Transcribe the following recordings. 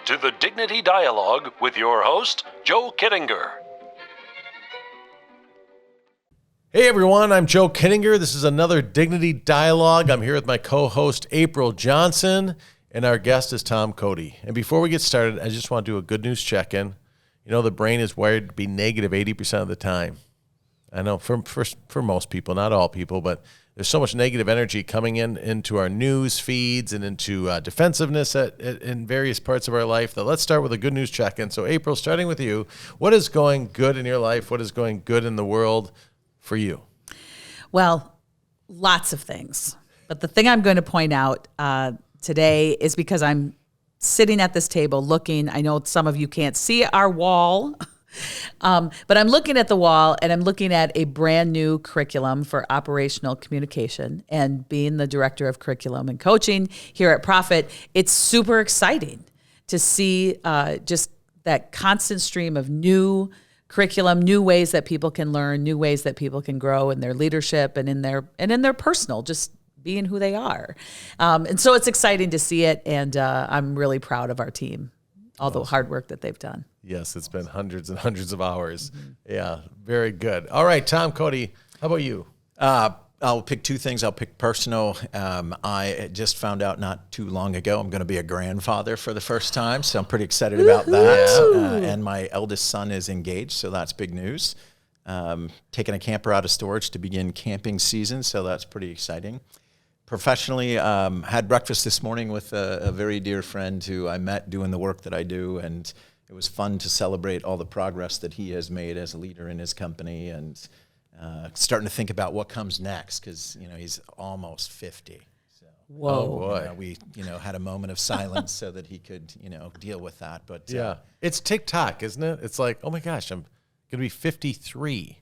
to the Dignity Dialogue with your host, Joe Kiedinger. Hey everyone, I'm Joe Kiedinger. This is another Dignity Dialogue. I'm here with my co-host April Johnson, and our guest is Thom Cody. And before we get started, I just want to do a good news check-in. You know, the brain is wired to be negative 80% of the time. I know for most people, not all people, but there's so much negative energy coming into our news feeds and into defensiveness in various parts of our life. That let's start with a good news check-in. So April, starting with you, what is going good in your life? What is going good in the world for you? Well, lots of things. But the thing I'm going to point out today is because I'm sitting at this table looking. I know some of you can't see our wall, but I'm looking at the wall and I'm looking at a brand new curriculum for operational communication. And being the director of curriculum and coaching here at Prophit, it's super exciting to see just that constant stream of new curriculum, new ways that people can learn, new ways that people can grow in their leadership and in their personal, just being who they are. And so it's exciting to see it, and I'm really proud of our team, all the hard work that they've done. Yes, it's been hundreds and hundreds of hours. Mm-hmm. Yeah, very good. All right, Thom Cody, how about you? I'll pick two things. I'll pick personal. I just found out not too long ago I'm going to be a grandfather for the first time, so I'm pretty excited about that. And my eldest son is engaged, so that's big news. Taking a camper out of storage to begin camping season, so that's pretty exciting. Professionally, had breakfast this morning with a very dear friend who I met doing the work that I do, and it was fun to celebrate all the progress that he has made as a leader in his company, and starting to think about what comes next, because he's almost 50. So, whoa, oh boy, we had a moment of silence so that he could deal with that. But it's TikTok, isn't it? It's like, oh my gosh, I'm gonna be 53.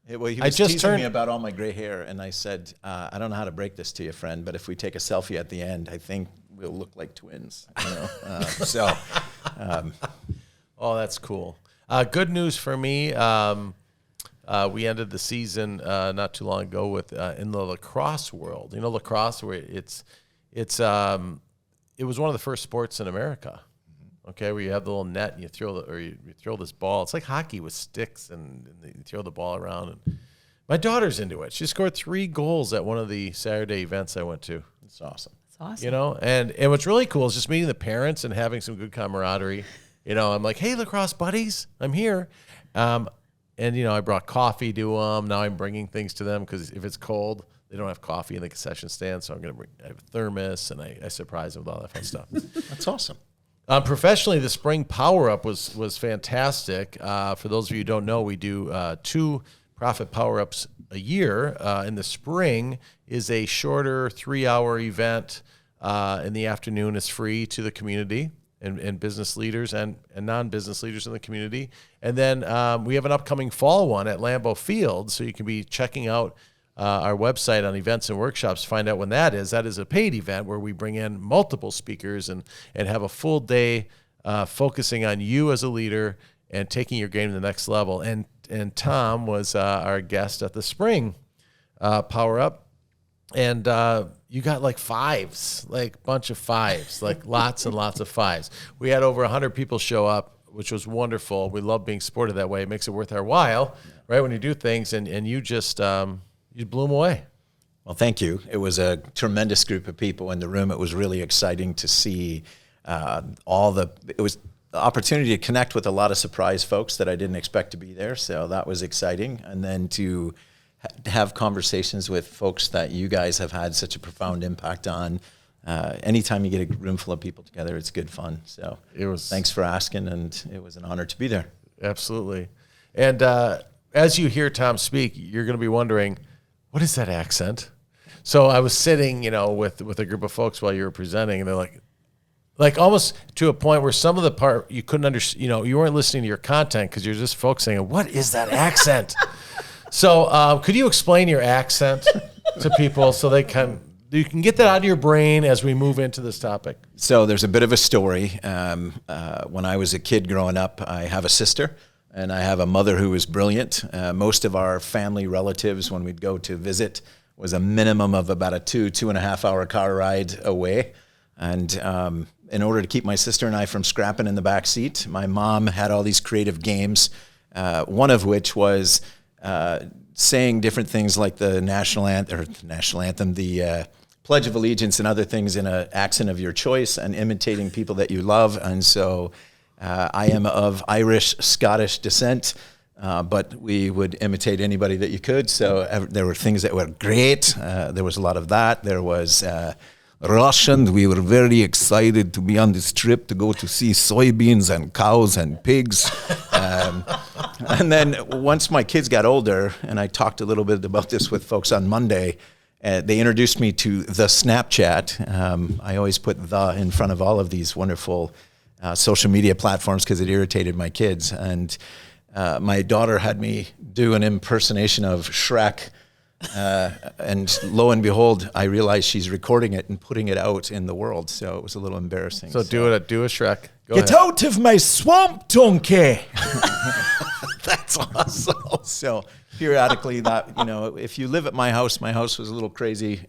He was teasing me about all my gray hair, and I said, I don't know how to break this to you, friend, but if we take a selfie at the end, I think we'll look like twins. Oh, that's cool. Good news for me. We ended the season not too long ago with in the lacrosse world. You know, lacrosse, where it was one of the first sports in America. Okay, where you have the little net and you throw this ball. It's like hockey with sticks and you throw the ball around. And my daughter's into it. She scored 3 goals at one of the Saturday events I went to. It's awesome. It's awesome. You know, and what's really cool is just meeting the parents and having some good camaraderie. I'm like, hey, lacrosse buddies, I'm here. And, I brought coffee to them. Now I'm bringing things to them because if it's cold, they don't have coffee in the concession stand. So I have a thermos, and I surprise them with all that fun stuff. That's awesome. Professionally, the spring power-up was fantastic. For those of you who don't know, we do 2 Prophit power-ups a year. In the spring is a shorter 3-hour event. In the afternoon, it's free to the community. And business leaders and non-business leaders in the community. And then we have an upcoming fall one at Lambeau Field, so you can be checking out our website on events and workshops to find out when that is. That is a paid event where we bring in multiple speakers and have a full day focusing on you as a leader and taking your game to the next level. And Thom was our guest at the spring Power Up. And you got like 5s, like bunch of 5s, like lots and lots of 5s. We had over 100 people show up, which was wonderful. We love being supported that way. It makes it worth our while, right, when you do things. And you just, you blew them away. Well, thank you. It was a tremendous group of people in the room. It was really exciting to see it was the opportunity to connect with a lot of surprise folks that I didn't expect to be there. So that was exciting. And then to have conversations with folks that you guys have had such a profound impact on. Anytime you get a room full of people together, it's good fun. So thanks for asking, and it was an honor to be there. Absolutely. And as you hear Thom speak, you're going to be wondering, what is that accent? So I was sitting, with a group of folks while you were presenting, and they're like almost to a point where some of the part you couldn't understand, you weren't listening to your content because you're just focusing on, what is that accent? So could you explain your accent to people so you can get that out of your brain as we move into this topic? So there's a bit of a story. When I was a kid growing up, I have a sister and I have a mother who was brilliant. Most of our family relatives, when we'd go to visit, was a minimum of about a 2.5 hour car ride away. And in order to keep my sister and I from scrapping in the back seat, my mom had all these creative games, one of which was saying different things like the national anthem, the Pledge of Allegiance and other things in an accent of your choice and imitating people that you love. And so I am of Irish, Scottish descent, but we would imitate anybody that you could. So there were things that were great. There was a lot of that. There was Russian. We were very excited to be on this trip to go to see soybeans and cows and pigs. And then once my kids got older, and I talked a little bit about this with folks on Monday, they introduced me to the Snapchat. I always put the in front of all of these wonderful social media platforms because it irritated my kids. And my daughter had me do an impersonation of Shrek. And lo and behold, I realized she's recording it and putting it out in the world. So it was a little embarrassing. So do a Shrek. Get out of my swamp, donkey. That's awesome. So periodically that, if you live at my house was a little crazy.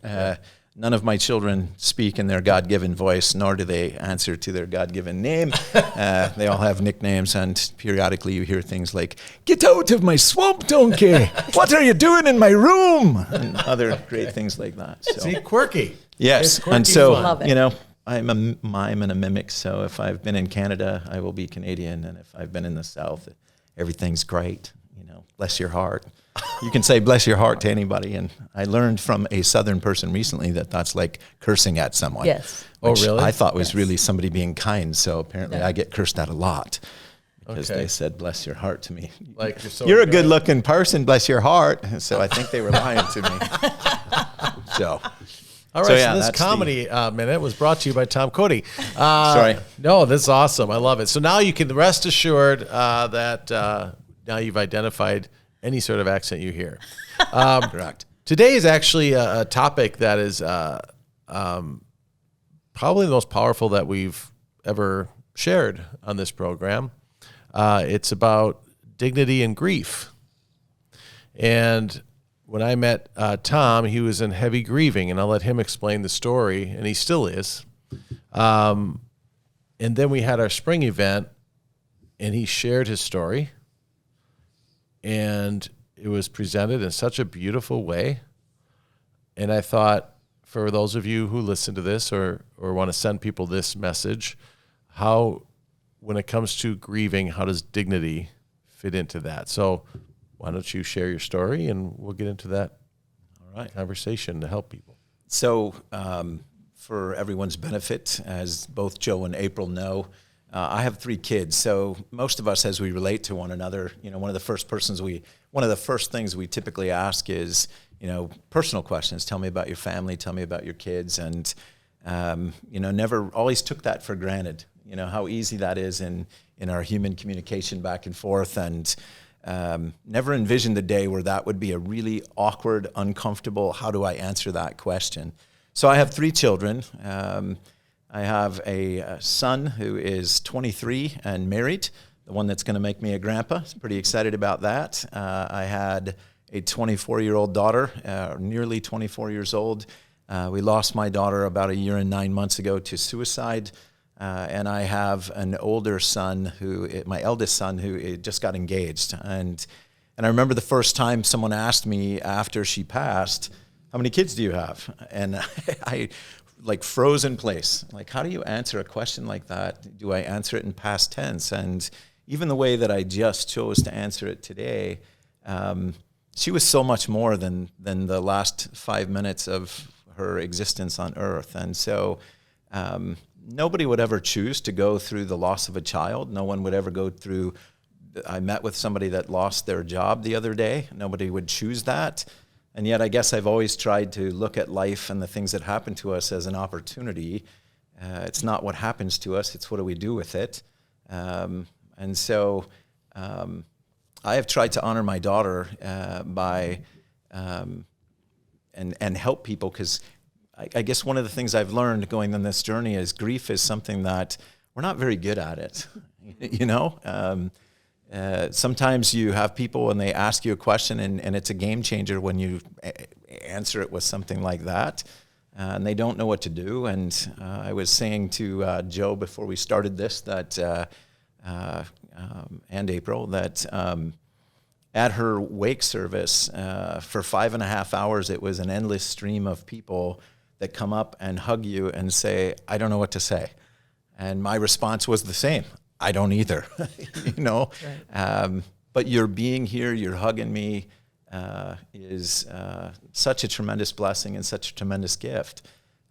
None of my children speak in their God-given voice, nor do they answer to their God-given name. They all have nicknames, and periodically you hear things like, "Get out of my swamp, donkey! What are you doing in my room?" And other great things like that. So. See, quirky. Yes, Quirky and so, Love it. I'm a mime and a mimic, so if I've been in Canada, I will be Canadian, and if I've been in the South, everything's great. Bless your heart. You can say bless your heart to anybody. And I learned from a Southern person recently that that's like cursing at someone. Yes. Which really? I thought was really somebody being kind. So apparently I get cursed at a lot because they said bless your heart to me. Like you're a good looking person, bless your heart. So I think they were lying to me. So. All right, so this comedy minute was brought to you by Thom Cody. Sorry. No, this is awesome. I love it. So now you can rest assured that now you've identified any sort of accent you hear. Correct. Today is actually a topic that is probably the most powerful that we've ever shared on this program. It's about dignity and grief. And when I met Thom, he was in heavy grieving, and I'll let him explain the story, and he still is. And then we had our spring event, and he shared his story, and it was presented in such a beautiful way. And I thought, for those of you who listen to this or want to send people this message, when it comes to grieving, how does dignity fit into that? So why don't you share your story, and we'll get into that conversation to help people. So for everyone's benefit, as both Joe and April know, I have 3 kids. So most of us, as we relate to one another, one of the first things we typically ask is, personal questions. Tell me about your family. Tell me about your kids. And, never always took that for granted, how easy that is in our human communication back and forth. And never envisioned the day where that would be a really awkward, uncomfortable, how do I answer that question? So I have 3 children. I have a son who is 23 and married, the one that's going to make me a grandpa. Pretty excited about that. I had a 24-year-old daughter, nearly 24 years old. We lost my daughter about 1 year and 9 months ago to suicide. And I have an older son my eldest son, who just got engaged. And I remember the first time someone asked me after she passed, "How many kids do you have?" And I froze in place. How do you answer a question like that? Do I answer it in past tense? And even the way that I just chose to answer it today, she was so much more than the last 5 minutes of her existence on earth. And so nobody would ever choose to go through the loss of a child. No one would ever go through. I met with somebody that lost their job the other day. Nobody would choose that. And yet I guess I've always tried to look at life and the things that happen to us as an opportunity. It's not what happens to us, it's what do we do with it. And so I have tried to honor my daughter by and help people, because I guess one of the things I've learned going on this journey is grief is something that we're not very good at it, sometimes you have people and they ask you a question and it's a game changer when you answer it with something like that. and they don't know what to do. And I was saying to Joe before we started this that, and April, that at her wake service for 5.5 hours, it was an endless stream of people that come up and hug you and say, I don't know what to say. And my response was the same. I don't either, you know. Right. But your being here, you're hugging me, is such a tremendous blessing and such a tremendous gift.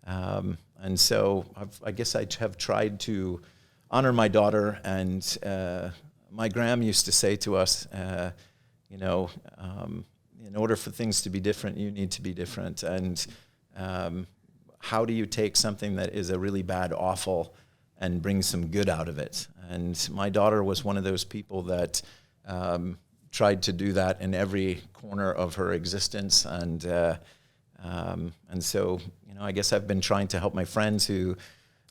And so I guess I have tried to honor my daughter. And my Graham used to say to us, you know, in order for things to be different, you need to be different. And how do you take something that is a really bad, awful, and bring some good out of it? And my daughter was one of those people that tried to do that in every corner of her existence. And so, you know, I guess I've been trying to help my friends who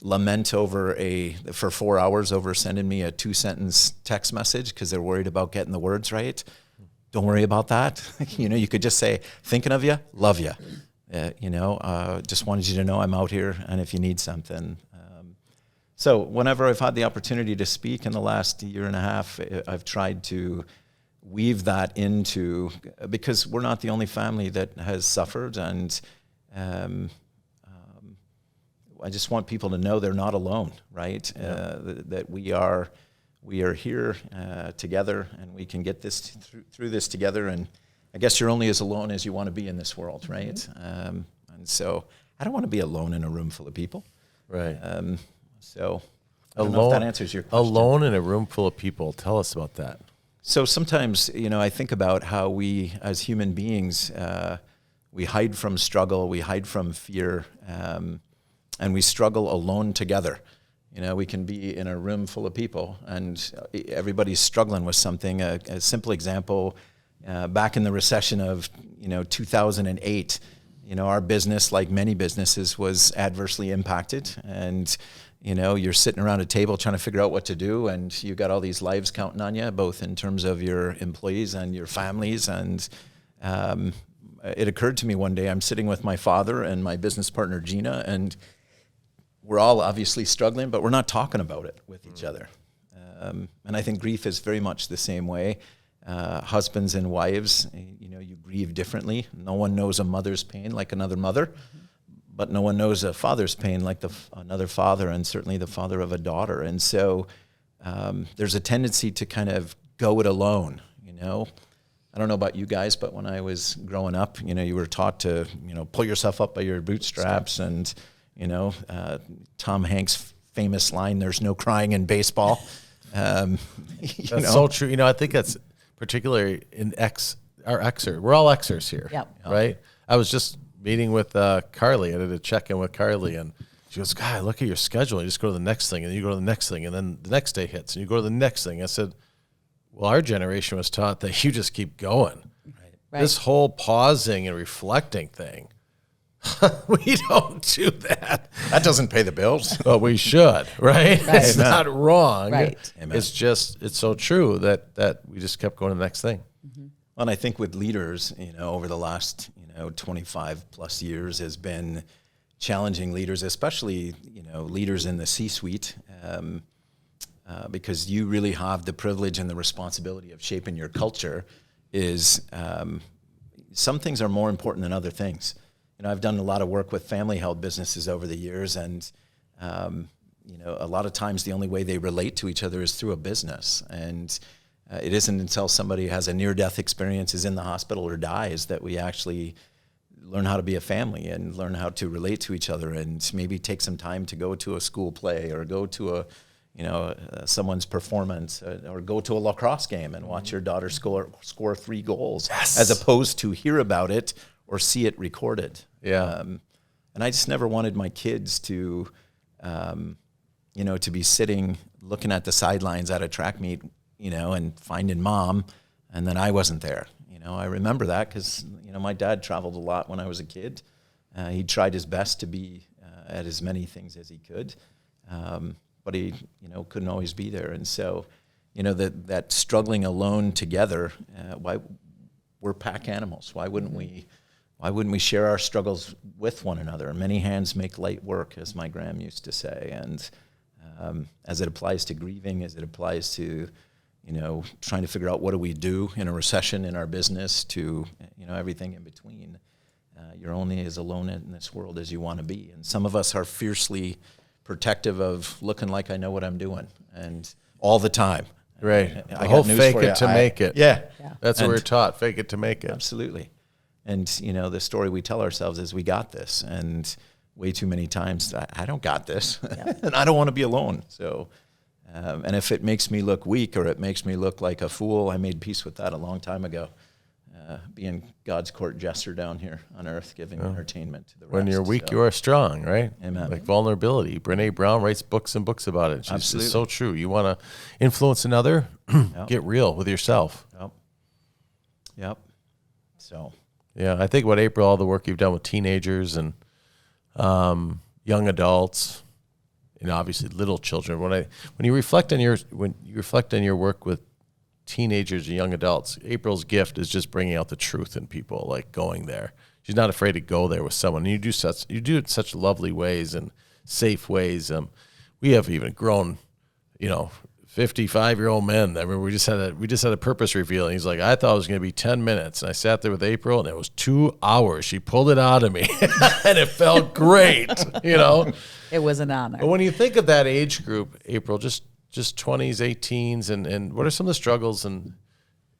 lament for 4 hours over sending me a 2-sentence text message because they're worried about getting the words right. Don't worry about that. You know, you could just say, thinking of you, love you. You know, just wanted you to know I'm out here, and if you need something. So whenever I've had the opportunity to speak in the last 1.5 years, I've tried to weave that into, because we're not the only family that has suffered, and I just want people to know they're not alone, right? Yeah. That we are here together, and we can get this through this together. And I guess you're only as alone as you want to be in this world, right? Mm-hmm. And so I don't want to be alone in a room full of people, right? So I don't know if that answers your question. Alone in a room full of people. Tell us about that. So sometimes, you know, I think about how we, as human beings, we hide from struggle, we hide from fear, and we struggle alone together. You know, we can be in a room full of people and everybody's struggling with something. A simple example, back in the recession of, 2008, our business, like many businesses, was adversely impacted. And, you're sitting around a table trying to figure out what to do, and you got all these lives counting on you, both in terms of your employees and your families. And it occurred to me one day, I'm sitting with my father and my business partner, Gina, and we're all obviously struggling, but we're not talking about it with each other. And I think grief is very much the same way. Husbands and wives, you grieve differently. No one knows a mother's pain like another mother, but no one knows a father's pain like another father, and certainly the father of a daughter. And so there's a tendency to kind of go it alone, I don't know about you guys, but when I was growing up, you were taught to, pull yourself up by your bootstraps. And, Tom Hanks' famous line, "There's no crying in baseball." That's so true. I think that's particularly in our Xer. We're all Xers here, right? I was just meeting with Carly. I did a check-in with Carly, and she goes, "God, look at your schedule. You just go to the next thing, and then you go to the next thing, and then the next day hits, and you go to the next thing." I said, well, our generation was taught that you just keep going. Right. This whole pausing and reflecting thing, we don't do that. That doesn't pay the bills. But we should, right? It's not wrong. Right. It's just, it's so true that we just kept going to the next thing. Mm-hmm. Well, and I think with leaders, over the last, 25 plus years has been challenging leaders, especially, leaders in the C-suite, because you really have the privilege and the responsibility of shaping your culture. Is some things are more important than other things. I've done a lot of work with family-held businesses over the years, and a lot of times the only way they relate to each other is through a business. And it isn't until somebody has a near-death experience, is in the hospital, or dies, that we actually learn how to be a family and learn how to relate to each other, and maybe take some time to go to a school play, or go to someone's performance, or go to a lacrosse game and watch your daughter score 3 goals, as opposed to hear about it or see it recorded. Yeah. And I just never wanted my kids to, to be sitting looking at the sidelines at a track meet, and finding mom, and then I wasn't there. I remember that because, my dad traveled a lot when I was a kid. He tried his best to be at as many things as he could. But he, couldn't always be there. And so, that struggling alone together, why we're pack animals. Why wouldn't we why wouldn't we share our struggles with one another? Many hands make light work, as my Graham used to say. And as it applies to grieving, as it applies to, trying to figure out what do we do in a recession in our business, to, everything in between, you're only as alone in this world as you want to be. And some of us are fiercely protective of looking like I know what I'm doing, and all the time. Right. I The got whole news fake for it you. to make it. Yeah. That's what we're taught. Fake it to make it. Absolutely. And, the story we tell ourselves is we got this. And way too many times, I don't got this. And I don't want to be alone. So, and if it makes me look weak or it makes me look like a fool, I made peace with that a long time ago. Being God's court jester down here on earth, giving entertainment to the rest. When you're weak, So, you are strong, right? Amen. Like vulnerability. Brene Brown writes books and books about it. She's Absolutely. It's so true. You want to influence another, get real with yourself. Yep. So. Yeah, I think what April, all the work you've done with teenagers and young adults, obviously little children. When you reflect on your work with teenagers and young adults, April's gift is just bringing out the truth in people, like going there. She's not afraid to go there with someone. And you do it in such lovely ways and safe ways. We have even grown, 55-year-old men. I remember we just had a purpose reveal, and he's like, I thought it was going to be 10 minutes. And I sat there with April, and it was 2 hours. She pulled it out of me, and it felt great, It was an honor. But when you think of that age group, April, just 20s, 18s, and what are some of the struggles and,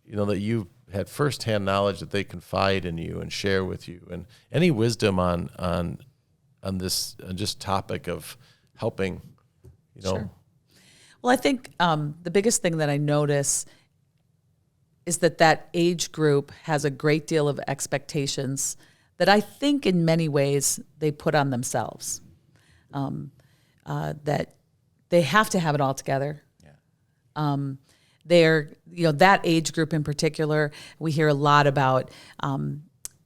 that you had firsthand knowledge that they confide in you and share with you, and any wisdom on this just topic of helping, Sure. Well, I think the biggest thing that I notice is that age group has a great deal of expectations that I think in many ways they put on themselves. That they have to have it all together. Yeah. They're, that age group in particular, we hear a lot about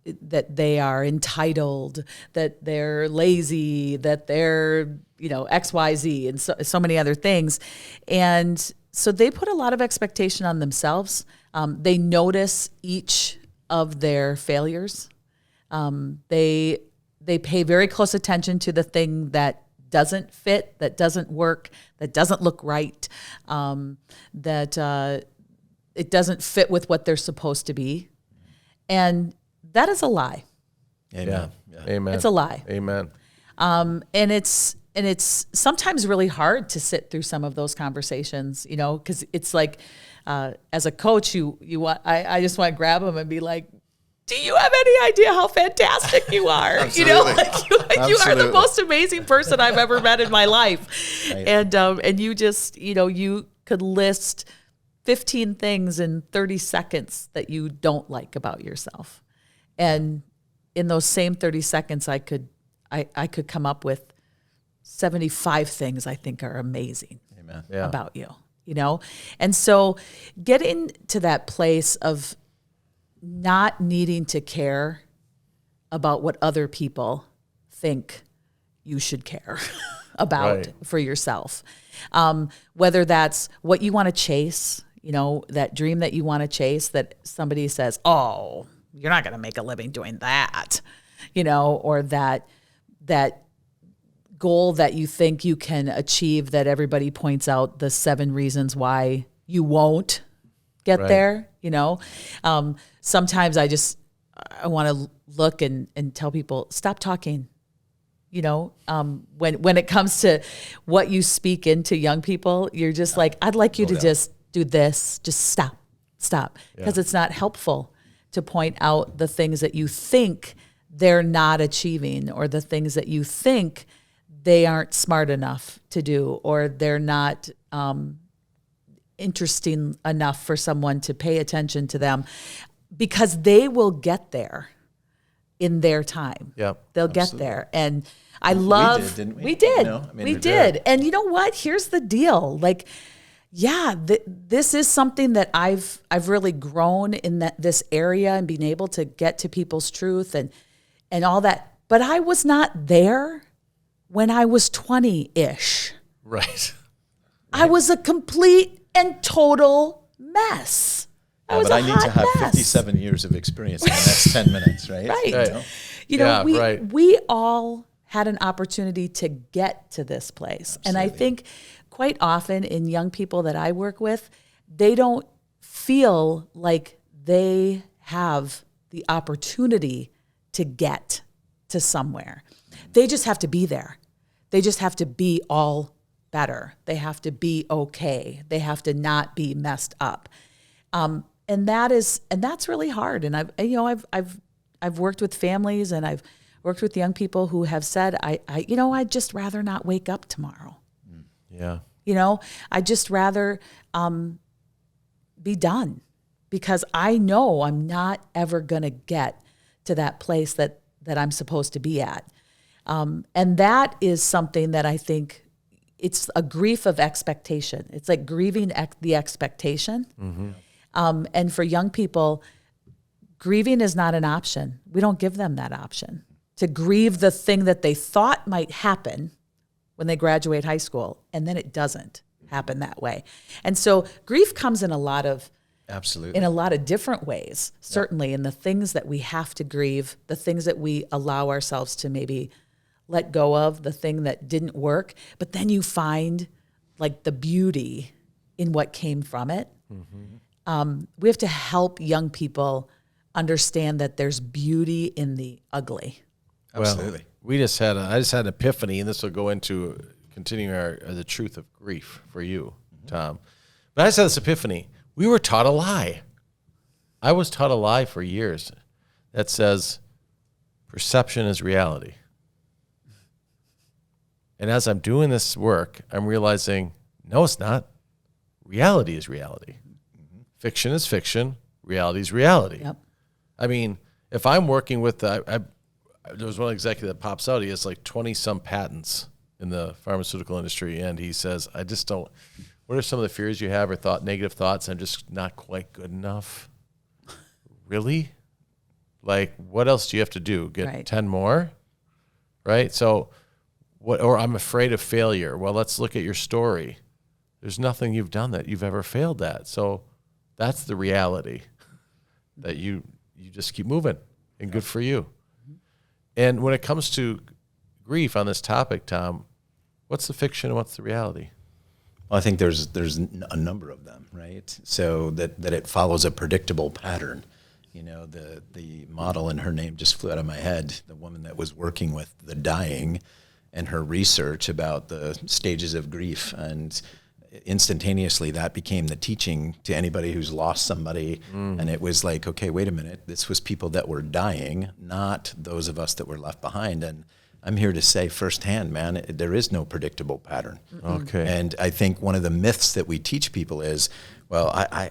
that they are entitled, that they're lazy, that they're, X, Y, Z, and so many other things. And so they put a lot of expectation on themselves. They notice each of their failures. They pay very close attention to the thing that doesn't fit, that doesn't work, that doesn't look right, that it doesn't fit with what they're supposed to be. And that is a lie. Amen. Yeah. Amen. It's a lie. Amen. And it's sometimes really hard to sit through some of those conversations, because it's like, as a coach, I just want to grab them and be like, do you have any idea how fantastic you are? You are the most amazing person I've ever met in my life. Right. And you just, you could list 15 things in 30 seconds that you don't like about yourself. And in those same 30 seconds, I could come up with 75 things I think are amazing about you, And so getting to that place of not needing to care about what other people think you should care about for yourself. Whether that's what you want to chase, that dream that you want to chase, that somebody says, oh, you're not going to make a living doing that, or that goal that you think you can achieve, that everybody points out the 7 reasons why you won't get there, sometimes I want to look and tell people, stop talking. When it comes to what you speak into young people, you're just like, I'd like you to just do this, just stop, because it's not helpful to point out the things that you think they're not achieving, or the things that you think they aren't smart enough to do, or they're not interesting enough for someone to pay attention to them, because they will get there in their time. Yeah, they'll get there. And I love, we did, didn't we? We did. We did. And you know what? Here's the deal. Like, this is something that I've really grown in this area, and being able to get to people's truth and all that. But I was not there when I was 20-ish. Right. I was a complete and total mess. was but a I need to hot have mess. 57 years of experience in the next 10 minutes, right? Right. Yeah, we right. we all had an opportunity to get to this place. And I think quite often in young people that I work with, they don't feel like they have the opportunity to get to somewhere. They just have to be there. They just have to be all better. They have to be okay. They have to not be messed up. And that's really hard. And I've worked with families and I've worked with young people who have said, I'd just rather not wake up tomorrow. Yeah. I'd just rather be done because I know I'm not ever going to get to that place that I'm supposed to be at. And that is something that I think it's a grief of expectation. It's like grieving the expectation. Mm-hmm. And for young people, grieving is not an option. We don't give them that option to grieve the thing that they thought might happen when they graduate high school, and then it doesn't happen that way. And so grief comes in a lot of different ways, certainly in the things that we have to grieve, the things that we allow ourselves to maybe let go of, the thing that didn't work, but then you find like the beauty in what came from it. Mm-hmm. We have to help young people understand that there's beauty in the ugly. Absolutely. Well, I just had an epiphany, and this will go into continuing the truth of grief for you, Thom. But I just had this epiphany. We were taught a lie. I was taught a lie for years that says perception is reality. And as I'm doing this work, I'm realizing, no, it's not. Reality is reality. Mm-hmm. Fiction is fiction. Reality is reality. Yep. I mean, if I'm working with, there was one executive that pops out. He has like 20-some patents in the pharmaceutical industry, and he says, I just don't. What are some of the fears you have or negative thoughts? I'm just not quite good enough. Really? Like, what else do you have to do? Get 10 more? Right? So, or I'm afraid of failure. Well, let's look at your story. There's nothing you've done that you've ever failed at. So that's the reality, that you just keep moving, and good for you. And when it comes to grief on this topic, Thom, what's the fiction and what's the reality? Well, I think there's a number of them, right? So that it follows a predictable pattern. The model, and her name just flew out of my head, the woman that was working with the dying and her research about the stages of grief, and instantaneously that became the teaching to anybody who's lost somebody. And it was like, okay, wait a minute, this was people that were dying, not those of us that were left behind. And I'm here to say firsthand, man, there is no predictable pattern. Okay. And I think one of the myths that we teach people is, well, I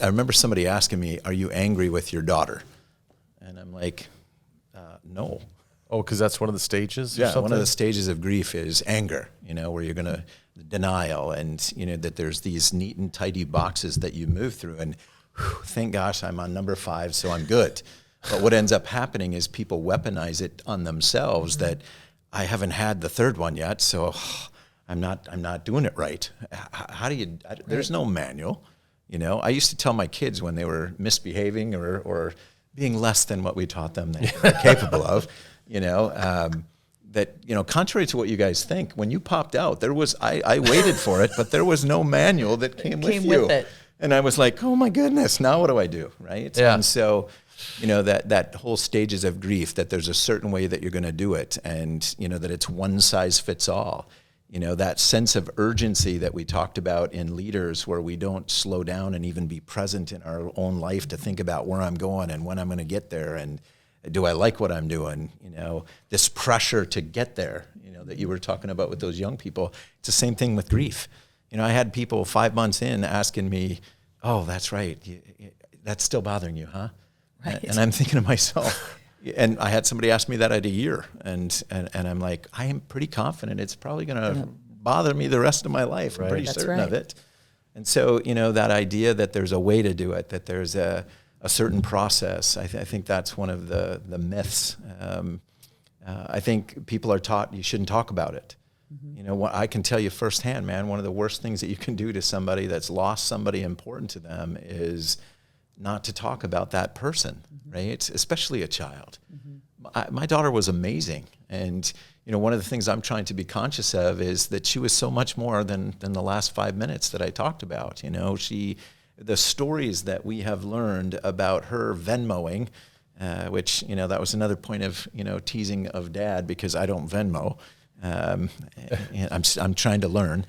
remember somebody asking me, are you angry with your daughter? And I'm like, no. Oh, because that's one of the stages? Yeah, one of the stages of grief is anger, where you're going to denial, and, that there's these neat and tidy boxes that you move through. And thank gosh, I'm on number 5, so I'm good. But what ends up happening is people weaponize it on themselves, that I haven't had the 3rd one yet, so I'm not doing it right. How do you? There's no manual. I used to tell my kids when they were misbehaving or being less than what we taught them they were capable of, that, contrary to what you guys think, when you popped out, I waited for it, but there was no manual that came with you. It. And I was like, oh my goodness, now what do I do, right? Yeah. And so, that whole stages of grief, that there's a certain way that you're going to do it, and, that it's one size fits all. That sense of urgency that we talked about in leaders, where we don't slow down and even be present in our own life to think about where I'm going and when I'm going to get there, and do I like what I'm doing? This pressure to get there, that you were talking about with those young people. It's the same thing with grief. I had people 5 months in asking me, oh, that's right. That's still bothering you, huh? Right. And I'm thinking to myself, and I had somebody ask me that at a year, and I'm like, I am pretty confident it's probably going to bother me the rest of my life. I'm pretty certain of it. And so, that idea that there's a way to do it, that there's a certain process, I think that's one of the myths. I think people are taught you shouldn't talk about it. Mm-hmm. What I can tell you firsthand, man, one of the worst things that you can do to somebody that's lost somebody important to them is not to talk about that person, right? Especially a child. My daughter was amazing. And, one of the things I'm trying to be conscious of is that she was so much more than the last 5 minutes that I talked about. The stories that we have learned about her Venmoing, which, that was another point of, teasing of Dad, because I don't Venmo. I'm trying to learn.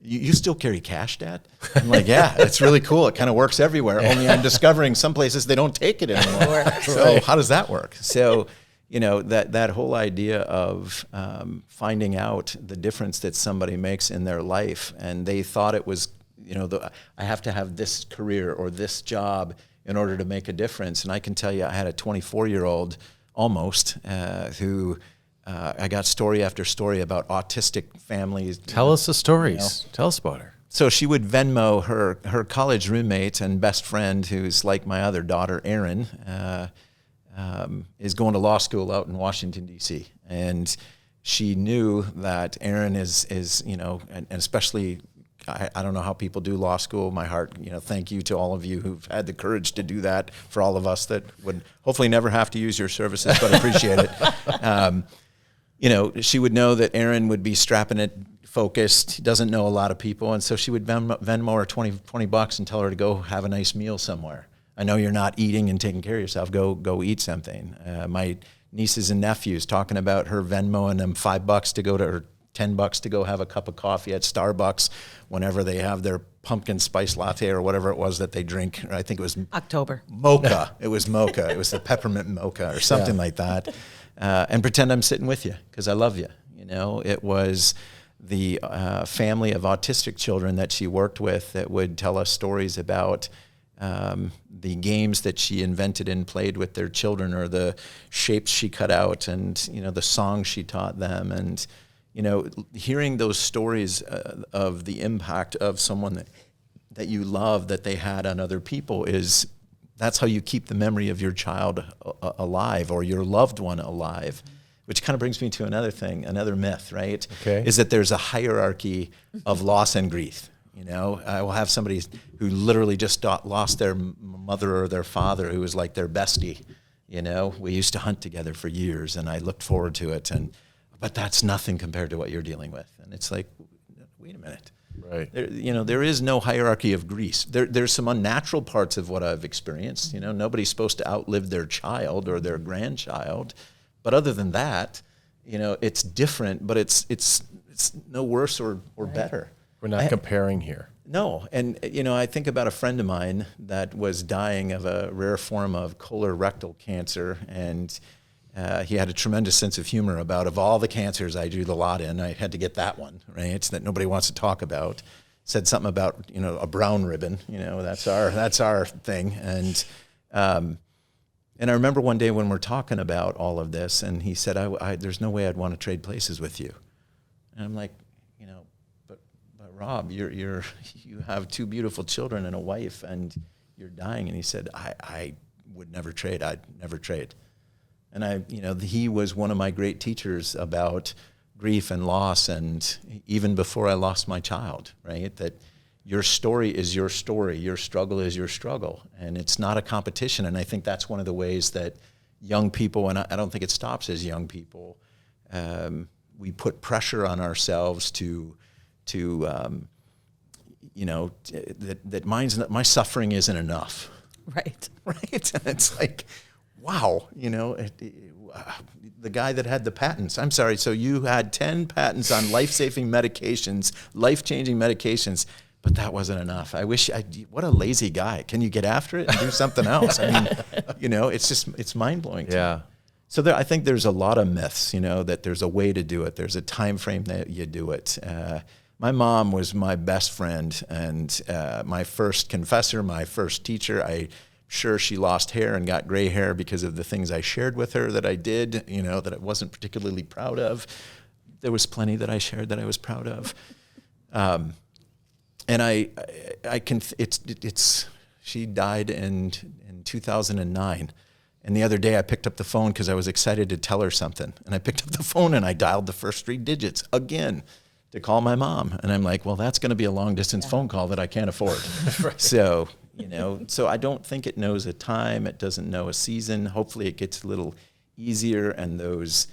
You still carry cash, Dad? I'm like, yeah, it's really cool. It kind of works everywhere. Only I'm discovering some places they don't take it anymore. So how does that work? So, that whole idea of finding out the difference that somebody makes in their life, and they thought it was, I have to have this career or this job in order to make a difference. And I can tell you, I had a 24-year-old almost who I got story after story about autistic families. Tell us the stories. Tell us about her. So she would Venmo her college roommate and best friend, who's like my other daughter, Erin, is going to law school out in Washington, D.C. And she knew that Erin is and especially, I don't know how people do law school. My heart, thank you to all of you who've had the courage to do that, for all of us that would hopefully never have to use your services, but appreciate it. She would know that Erin would be strapping it, focused, doesn't know a lot of people, and so she would Venmo her $20 and tell her to go have a nice meal somewhere. I know you're not eating and taking care of yourself. Go eat something. My nieces and nephews talking about her Venmoing them $5 to go to, or $10 to go have a cup of coffee at Starbucks whenever they have their pumpkin spice latte or whatever it was that they drink. I think it was October. Mocha. It was mocha. It was the peppermint mocha or something like that. And pretend I'm sitting with you because I love you. It was the family of autistic children that she worked with that would tell us stories about the games that she invented and played with their children, or the shapes she cut out, and the songs she taught them. And hearing those stories of the impact of someone that you love that they had on other people, that's how you keep the memory of your child alive, or your loved one alive. Which kind of brings me to another myth, right? Okay. Is that there's a hierarchy of loss and grief. I will have somebody who literally just lost their mother or their father, who was like their bestie. We used to hunt together for years, and I looked forward to it. But that's nothing compared to what you're dealing with. And it's like, wait a minute. Right. There is no hierarchy of grief. There's some unnatural parts of what I've experienced. Nobody's supposed to outlive their child or their grandchild. But other than that, it's different, but it's no worse or better. We're not comparing here. No. And, I think about a friend of mine that was dying of a rare form of colorectal cancer, and he had a tremendous sense of humor about, of all the cancers I drew the lot in, I had to get that one, right? That nobody wants to talk about. Said something about, a brown ribbon, that's our thing. And I remember one day when we're talking about all of this, and he said, there's no way I'd want to trade places with you. And I'm like, but Rob, you have two beautiful children and a wife, and you're dying. And he said, I would never trade. I'd never trade. And he was one of my great teachers about grief and loss, and even before I lost my child, right? That your story is your story, your struggle is your struggle, and it's not a competition. And I think that's one of the ways that young people, and I don't think it stops as young people, we put pressure on ourselves that my suffering isn't enough. Right. Right. And it's like, wow, the guy that had the patents. I'm sorry. So you had 10 patents on life-saving medications, life-changing medications, but that wasn't enough. What a lazy guy. Can you get after it and do something else? I mean, it's mind-blowing. Yeah. So I think there's a lot of myths, that there's a way to do it. There's a time frame that you do it. My mom was my best friend and my first confessor, my first teacher. I'm sure she lost hair and got gray hair because of the things I shared with her that I did, that I wasn't particularly proud of. There was plenty that I shared that I was proud of. And she died in 2009. And the other day I picked up the phone because I was excited to tell her something. And I picked up the phone and I dialed the first 3 digits again. to call my mom. And I'm like, well, that's going to be a long distance phone call that I can't afford. So, so I don't think it knows a time. It doesn't know a season. Hopefully it gets a little easier, and those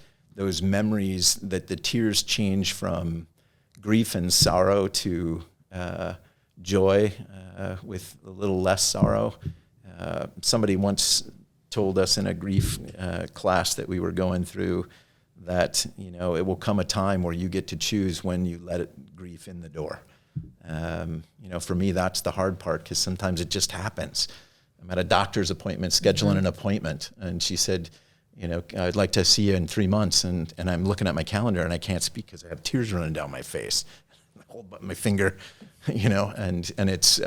memories, that the tears change from grief and sorrow to joy with a little less sorrow. Somebody once told us in a grief class that we were going through that, it will come a time where you get to choose when you let grief in the door. For me, that's the hard part, because sometimes it just happens. I'm at a doctor's appointment, scheduling an appointment, and she said, I'd like to see you in 3 months. And I'm looking at my calendar and I can't speak because I have tears running down my face. I hold my finger, and it's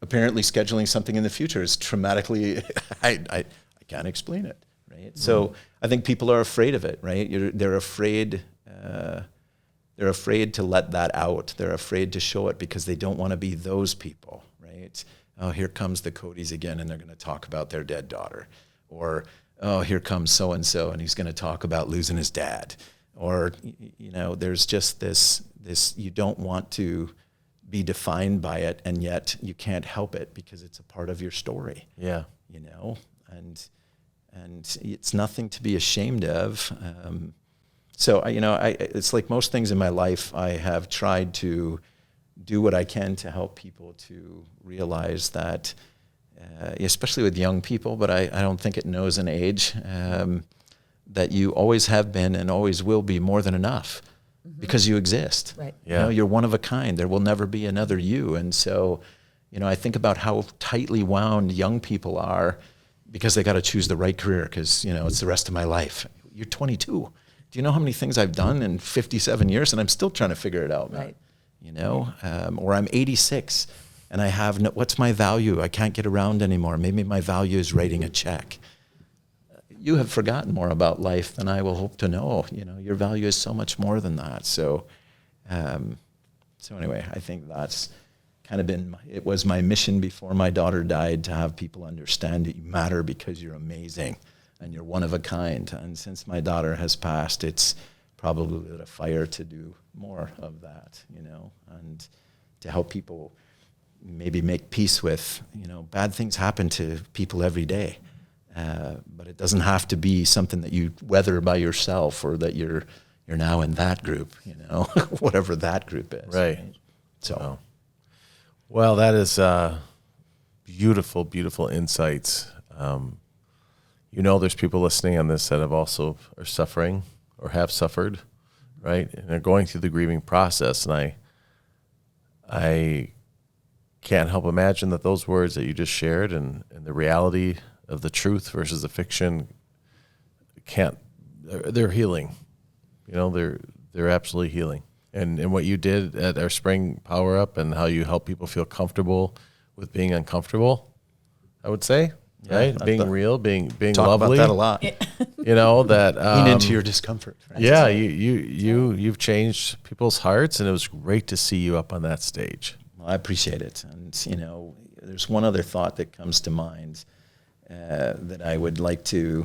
apparently scheduling something in the future is traumatically, I can't explain it, right? Mm-hmm. So I think people are afraid of it, right? They're afraid to let that out. They're afraid to show it because they don't want to be those people, right? Oh, here comes the Codys again, and they're going to talk about their dead daughter. Or, oh, here comes so-and-so, and he's going to talk about losing his dad. Or, there's just this, you don't want to be defined by it, and yet you can't help it because it's a part of your story. Yeah. And it's nothing to be ashamed of. So, it's like most things in my life, I have tried to do what I can to help people to realize that, especially with young people, but I don't think it knows an age, that you always have been and always will be more than enough, because you exist. Right. Yeah. You're one of a kind. There will never be another you. And so, I think about how tightly wound young people are because they got to choose the right career because, it's the rest of my life. You're 22. Do you know how many things I've done in 57 years? And I'm still trying to figure it out, man. Right. Or I'm 86 and I have what's my value? I can't get around anymore. Maybe my value is writing a check. You have forgotten more about life than I will hope to know. Your value is so much more than that. So, anyway, I think that's kind of it was my mission before my daughter died to have people understand that you matter because you're amazing and you're one of a kind. And since my daughter has passed, it's probably lit a fire to do more of that, and to help people maybe make peace with, bad things happen to people every day. But it doesn't have to be something that you weather by yourself or that you're now in that group, whatever that group is. Right. So, wow. Well, that is beautiful, beautiful insights. There's people listening on this that are suffering or have suffered, right? And they're going through the grieving process. And I can't help imagine that those words that you just shared and the reality of the truth versus the fiction they're healing. They're absolutely healing. And what you did at our spring power up and how you help people feel comfortable with being uncomfortable, I would say, right? Being real, being talk lovely. Talk about that a lot. That lean into your discomfort. Right? Yeah, you've changed people's hearts, and it was great to see you up on that stage. Well, I appreciate it. And, there's one other thought that comes to mind that I would like to,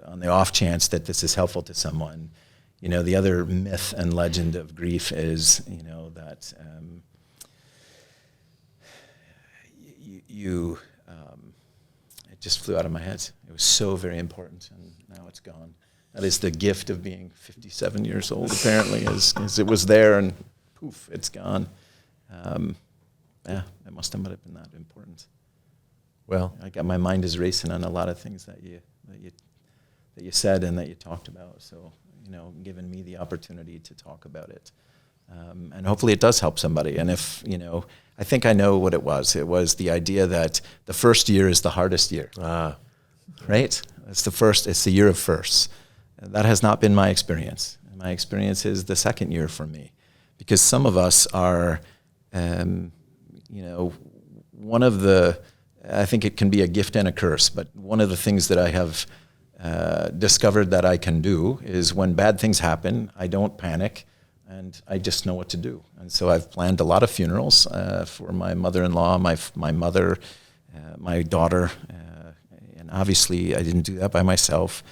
on the off chance that this is helpful to someone. The other myth and legend of grief is, that it just flew out of my head. It was so very important, and now it's gone. That is the gift of being 57 years old, apparently, is it was there and poof, it's gone. It must have been that important. Well, my mind is racing on a lot of things that you said and that you talked about. So, giving me the opportunity to talk about it. And hopefully it does help somebody. And if, I think I know what it was. It was the idea that the first year is the hardest year. Right? It's the year of firsts. And that has not been my experience. My experience is the second year for me. Because some of us are, one of the, I think it can be a gift and a curse, but one of the things that I have discovered that I can do is when bad things happen, I don't panic and I just know what to do. And so I've planned a lot of funerals for my mother-in-law, my mother, my daughter, and obviously I didn't do that by myself.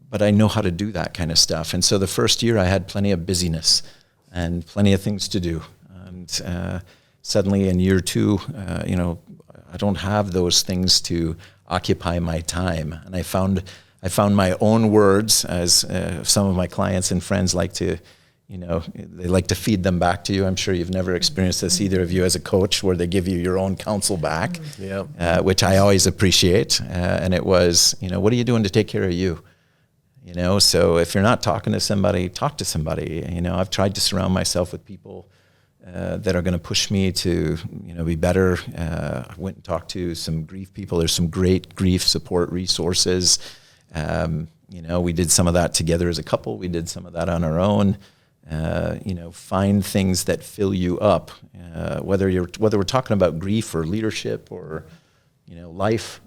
but I know how to do that kind of stuff. And so the first year I had plenty of busyness and plenty of things to do. And suddenly in year 2, I don't have those things to occupy my time. And I found my own words, as some of my clients and friends like to, they like to feed them back to you. I'm sure you've never experienced this, either of you, as a coach, where they give you your own counsel back, which I always appreciate. And it was, what are you doing to take care of you? So if you're not talking to somebody, talk to somebody. I've tried to surround myself with people that are going to push me to, be better. I went and talked to some grief people. There's some great grief support resources. We did some of that together as a couple. We did some of that on our own. Find things that fill you up, whether we're talking about grief or leadership or, life.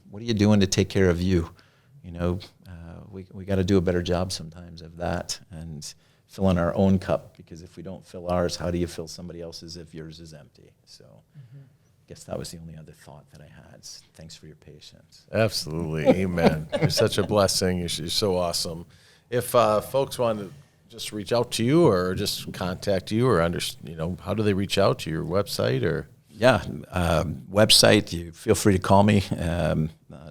What are you doing to take care of you? We got to do a better job sometimes of that and filling our own cup, because if we don't fill ours, how do you fill somebody else's if yours is empty? So I guess that was the only other thought that I had. Thanks for your patience. Absolutely. Amen. You're such a blessing. You're so awesome. If folks want to just reach out to you or just contact you, or how do they reach out to your website? Or website, you feel free to call me.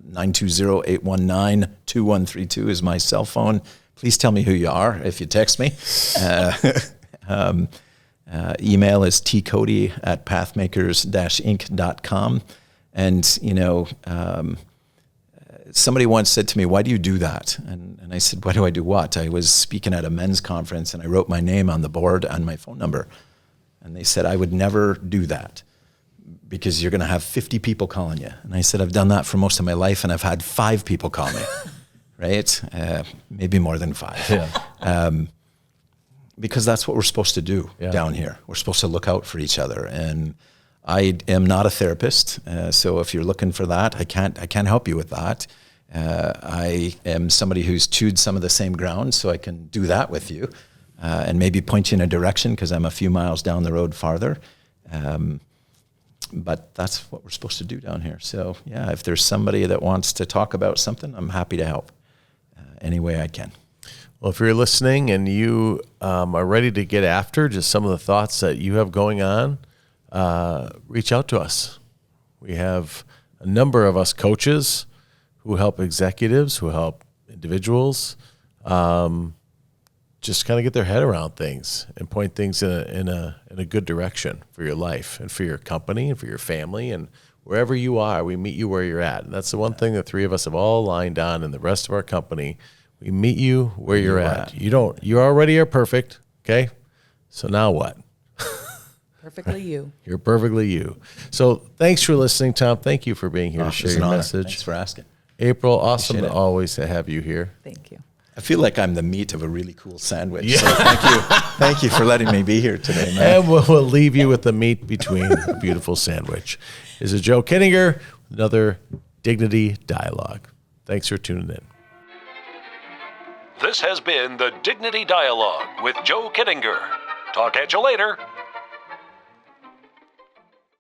920-819-2132 is my cell phone. Please tell me who you are if you text me. Email is tcody@pathmakers-inc.com. And, somebody once said to me, why do you do that? And I said, why do I do what? I was speaking at a men's conference and I wrote my name on the board and my phone number. And they said, I would never do that, because you're going to have 50 people calling you. And I said, I've done that for most of my life, and I've had 5 people call me, right? Maybe more than 5. Yeah. Because that's what we're supposed to do down here. We're supposed to look out for each other. And I am not a therapist, so if you're looking for that, I can't help you with that. I am somebody who's chewed some of the same ground, so I can do that with you, and maybe point you in a direction, because I'm a few miles down the road farther. But that's what we're supposed to do down here. So if there's somebody that wants to talk about something, I'm happy to help any way I can. Well, if you're listening and you are ready to get after just some of the thoughts that you have going on, reach out to us. We have a number of us coaches who help executives, who help individuals, just kind of get their head around things and point things in a good direction for your life and for your company and for your family, and wherever you are, we meet you where you're at. And that's the one thing the 3 of us have all lined on in the rest of our company. We meet you where you're at. You already are perfect. Okay. So now what? Perfectly you. You're perfectly you. So thanks for listening, Thom. Thank you for being here to share your message. Thanks for asking. April, awesome to always have you here. Thank you. I feel like I'm the meat of a really cool sandwich. Yeah. So thank you. Thank you for letting me be here today, man. And we'll leave you with the meat between a beautiful sandwich. This is Joe Kiedinger with another Dignity Dialogue. Thanks for tuning in. This has been the Dignity Dialogue with Joe Kiedinger. Talk at you later.